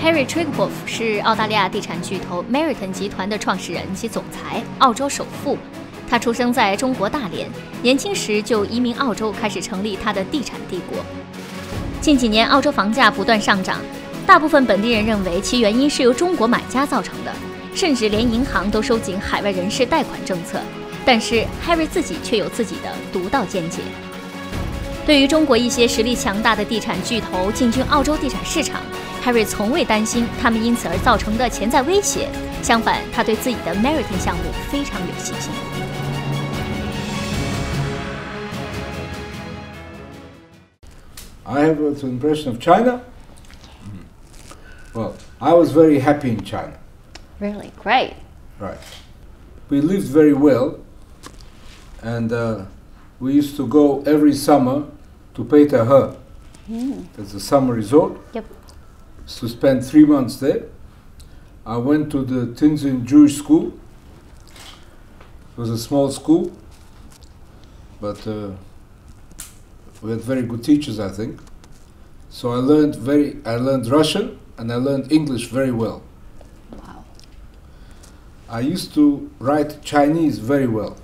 Harry Triguboff 是澳大利亚地产巨头 Meriton 集团的创始人及总裁，澳洲首富。他出生在中国大连，年轻时就移民澳洲，开始成立他的地产帝国。近几年，澳洲房价不断上涨，大部分本地人认为其原因是由中国买家造成的，甚至连银行都收紧海外人士贷款政策。但是 Harry 自己却有自己的独到见解。对于中国一些实力强大的地产巨头进军澳洲地产市场，Harry 从未担心他们因此而造成的潜在威胁，相反，他对自己的 Meriton 项目非常有信心。I have an impression of China. Well, I was very happy in China. Really great. Right. We lived very well, and we used to go every summer to Peter-He. That's a summer resort. Yep. To spend 3 months there. I went to the Tianjin Jewish school. It was a small school, but we had very good teachers, I think. So I learned Russian and I learned English very well. Wow. I used to write Chinese very well.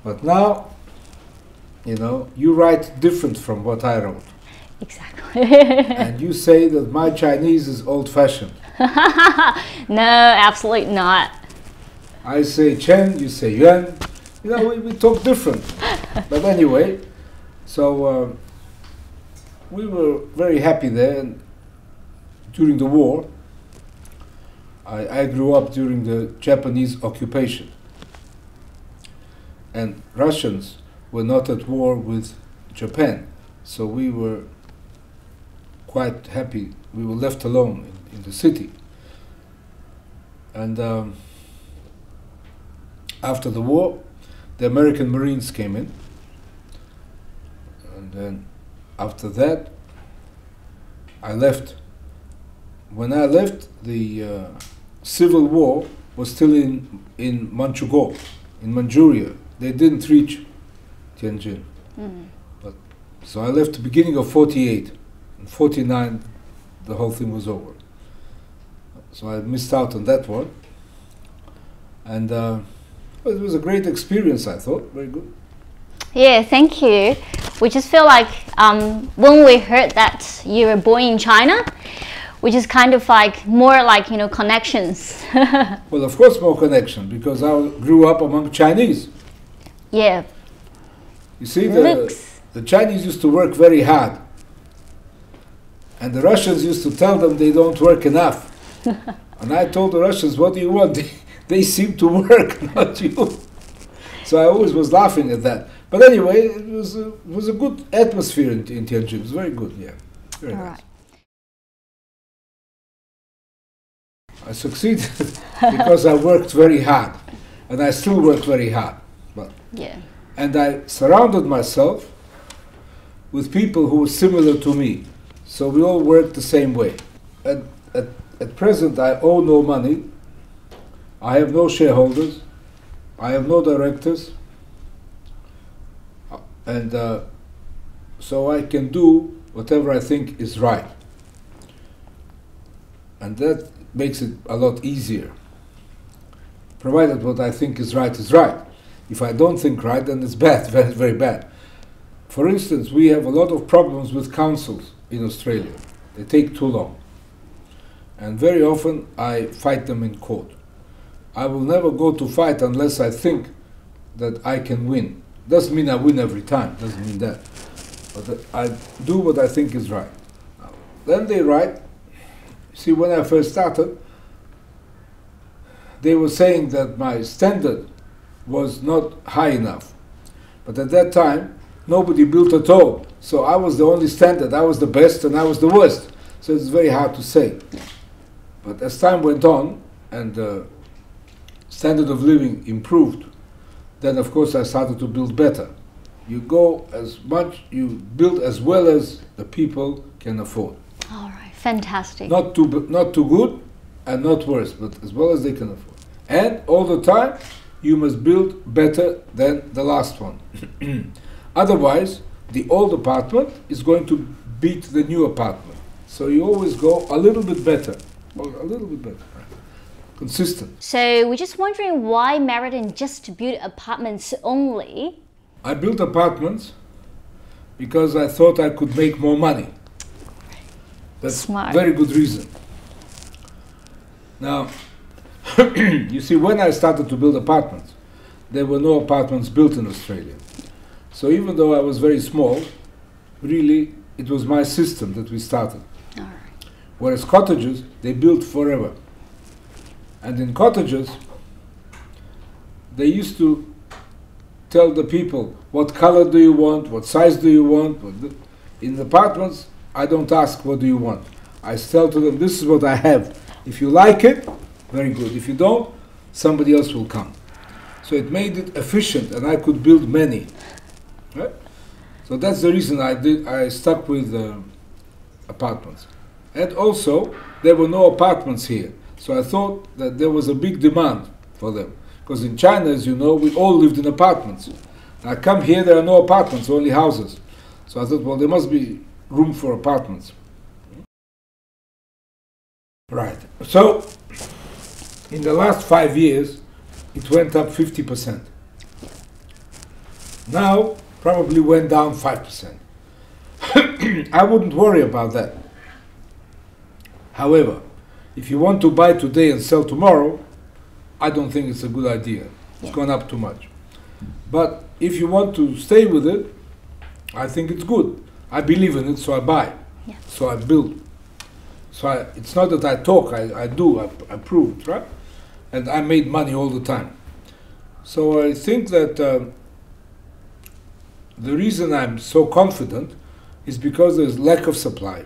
But now, you know, you write different from what I wrote. Exactly. And you say that my Chinese is old-fashioned. No, absolutely not. I say Chen, you say Yuan. You know, we talk different. But anyway, so we were very happy there. And during the war, I grew up during the Japanese occupation. And Russians were not at war with Japan. So we were quite happy. We were left alone in the city. And after the war, the American Marines came in. And then after that, I left. When I left, the civil war was still in Manchukuo, in Manchuria. They didn't reach Tianjin. But, so I left the beginning of 48. In 49, the whole thing was over. So I missed out on that one. And it was a great experience, I thought. Very good. Yeah, thank you. We just feel like when we heard that you were born in China, we just kind of like more like, you know, connections. Well, of course more connection, because I grew up among Chinese. Yeah. You see, the Chinese used to work very hard. And the Russians used to tell them they don't work enough. And I told the Russians, what do you want? They seem to work, not you. So I always was laughing at that. But anyway, it was a good atmosphere in Tianjin. It was very good, yeah. Very nice. Right. I succeeded because I worked very hard. And I still work very hard. But Yeah. And I surrounded myself with people who were similar to me. So we all worked the same way. At present, I owe no money. I have no shareholders. I have no directors. And so I can do whatever I think is right. And that makes it a lot easier. Provided what I think is right is right. If I don't think right, then it's bad, very, very bad. For instance, we have a lot of problems with councils in Australia. They take too long. And very often I fight them in court. I will never go to fight unless I think that I can win. Doesn't mean I win every time, doesn't mean that. But I do what I think is right. Then they write, see, when I first started, they were saying that my standard was not high enough. But at that time, nobody built at all. So I was the only standard. I was the best and I was the worst. So it's very hard to say. But as time went on and the standard of living improved, then of course I started to build better. You go as much, you build as well as the people can afford. All right, fantastic. Not too good and not worse, but as well as they can afford. And all the time, you must build better than the last one. Otherwise, the old apartment is going to beat the new apartment. So you always go a little bit better, a little bit better, consistent. So we're just wondering why Meriton just built apartments only? I built apartments because I thought I could make more money. That's Smart. Very good reason. Now, you see, when I started to build apartments, there were no apartments built in Australia. So even though I was very small, really, it was my system that we started. All right. Whereas cottages, they built forever. And in cottages, they used to tell the people, what color do you want, what size do you want. In apartments, I don't ask, what do you want? I tell to them, this is what I have. If you like it, very good. If you don't, somebody else will come. So it made it efficient, and I could build many. Right? So that's the reason I stuck with apartments. And also, there were no apartments here. So I thought that there was a big demand for them. Because in China, as you know, we all lived in apartments. I come here, there are no apartments, only houses. So I thought, well, there must be room for apartments. Right. So, in the last 5 years, it went up 50%. Now, probably went down 5%. I wouldn't worry about that. However, if you want to buy today and sell tomorrow, I don't think it's a good idea. It's gone up too much. But if you want to stay with it, I think it's good. I believe in it, so I buy. Yeah. So I build. So it's not that I talk, I do, I prove it, right? And I made money all the time. So I think that the reason I'm so confident is because there's lack of supply.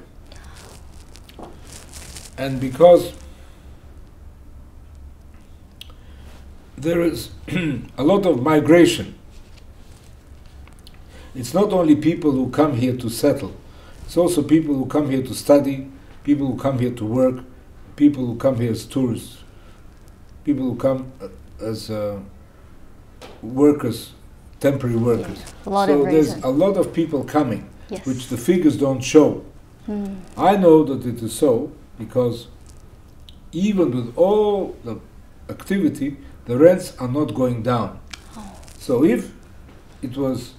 And because there is a lot of migration. It's not only people who come here to settle, it's also people who come here to study, people who come here to work, people who come here as tourists, people who come as workers, temporary workers. Yeah, so there's a lot of people coming, yes, which the figures don't show. I know that it is so because even with all the activity, the rents are not going down. So if it was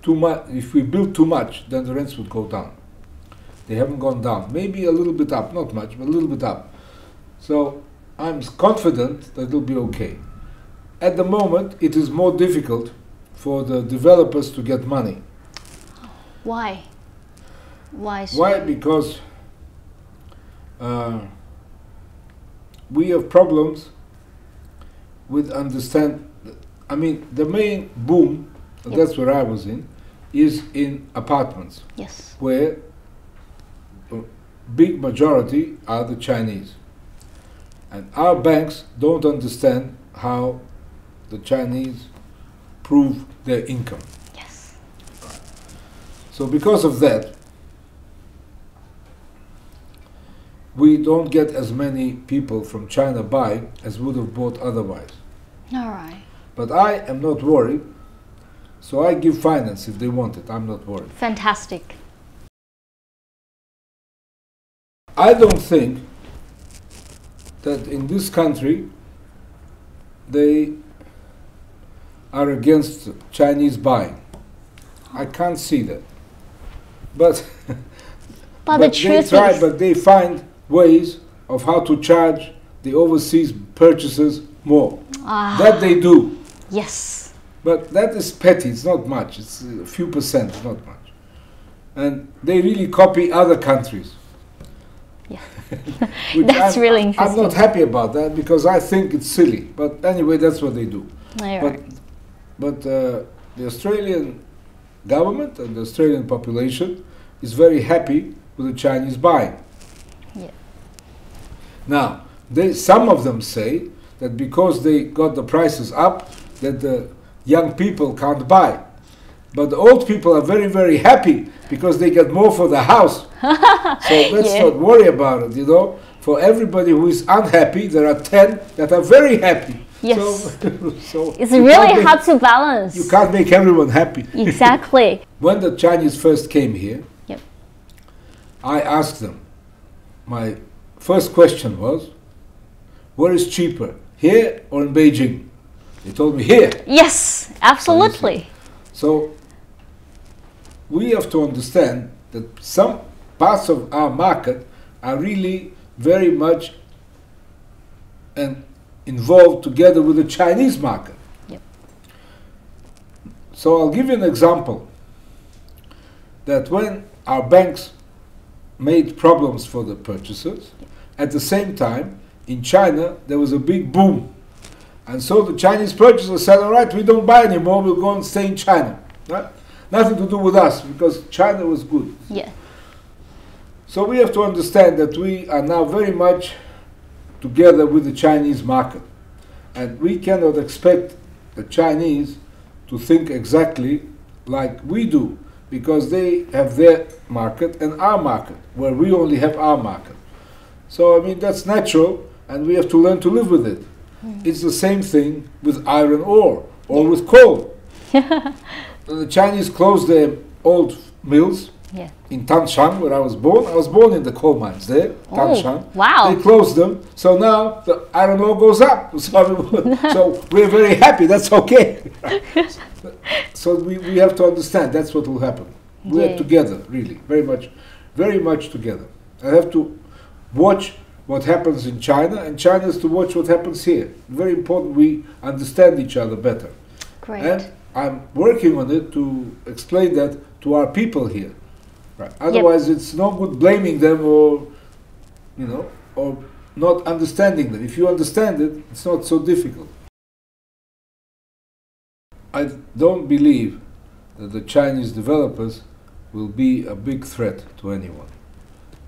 too much, if we built too much, then the rents would go down. They haven't gone down. Maybe a little bit up, not much, but a little bit up. So I'm confident that it'll be okay. At the moment, it is more difficult for the developers to get money. Why? Why? Why? Because we have problems with I mean, the main boom, and that's where I was in, is in apartments. Yes. Where a big majority are the Chinese. And our banks don't understand how the Chinese prove their income. Yes. So because of that, we don't get as many people from China buy as would have bought otherwise. All right. But I am not worried, so I give finance if they want it. I'm not worried. Fantastic. I don't think that in this country they are against Chinese buying. I can't see that. But But the they truth try, is, but they find ways of how to charge the overseas purchasers more. That they do. yes. But that is petty, it's not much. It's a few percent, it's not much. And they really copy other countries. Yeah. Which That's really interesting. I'm not happy about that because I think it's silly. But anyway, that's what they do. All right. But the Australian government and the Australian population is very happy with the Chinese buying. Yeah. Now, some of them say that because they got the prices up, that the young people can't buy. But the old people are very, very happy because they get more for the house. So let's not worry about it, you know. For everybody who is unhappy, there are 10 that are very happy. Yes. So It's really hard to balance. You can't make everyone happy. Exactly. When the Chinese first came here, Yep. I asked them, my first question was, where is cheaper, here or in Beijing? They told me here. Yes, absolutely. So we have to understand that some parts of our market are really very much involved together with the Chinese market. Yep. So I'll give you an example that when our banks made problems for the purchasers, at the same time in China there was a big boom. And so the Chinese purchasers said, all right, we don't buy anymore, we'll go and stay in China. Right? Nothing to do with us, because China was good. Yeah. So we have to understand that we are now very much together with the Chinese market. And we cannot expect the Chinese to think exactly like we do, because they have their market and our market, where we only have our market. So, I mean, that's natural, and we have to learn to live with it. It's the same thing with iron ore or with coal. The Chinese closed their old mills in Tanshan, where I was born. I was born in the coal mines there, Tanshan. Wow. They closed them, so now the iron ore goes up. So we're very happy, that's okay. So we have to understand that's what will happen. We are together, really, very much together. I have to watch what happens in China, and China is to watch what happens here. Very important we understand each other better. Great. And I'm working on it to explain that to our people here. Right. Otherwise, it's no good blaming them or not understanding them. If you understand it, it's not so difficult. I don't believe that the Chinese developers will be a big threat to anyone.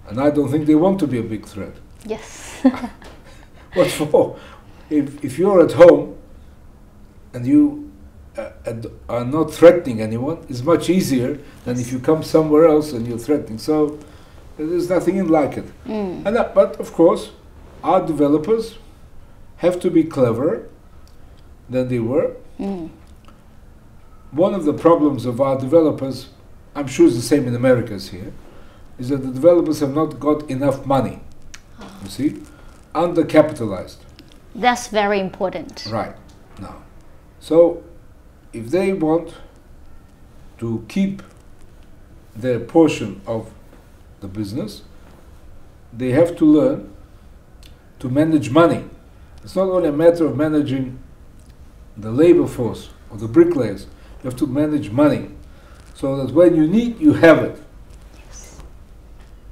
And I don't think they want to be a big threat. Yes. What for? If you're at home and you are not threatening anyone, it's much easier than if you come somewhere else and you're threatening. So there's nothing in like it. But of course, our developers have to be cleverer than they were. One of the problems of our developers, I'm sure it's the same in Americas here, is that the developers have not got enough money. You see? Undercapitalized. That's very important. Right. Now. So, if they want to keep their portion of the business, they have to learn to manage money. It's not only a matter of managing the labor force or the bricklayers. You have to manage money so that when you need, you have it. Yes.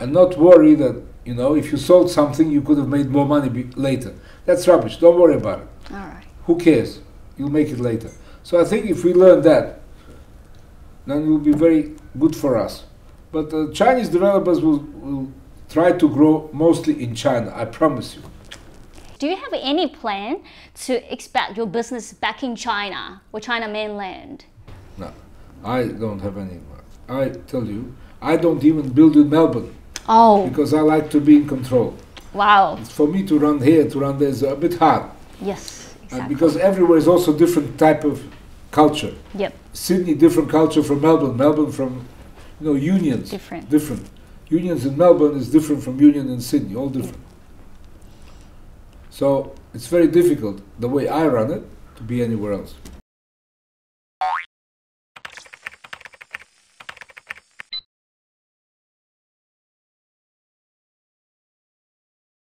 And not worry that, if you sold something, you could have made more money later. That's rubbish. Don't worry about it. All right. Who cares? You'll make it later. So I think if we learn that, then it will be very good for us. But the Chinese developers will try to grow mostly in China, I promise you. Do you have any plan to expand your business back in China or China mainland? No, I don't have any. I tell you, I don't even build in Melbourne. Oh. Because I like to be in control. Wow. It's for me to run here, to run there is a bit hard. Yes, exactly. And because everywhere is also different type of culture. Yep. Sydney, different culture from Melbourne. Melbourne from, unions. Different. Unions in Melbourne is different from union in Sydney, all different. So it's very difficult, the way I run it, to be anywhere else.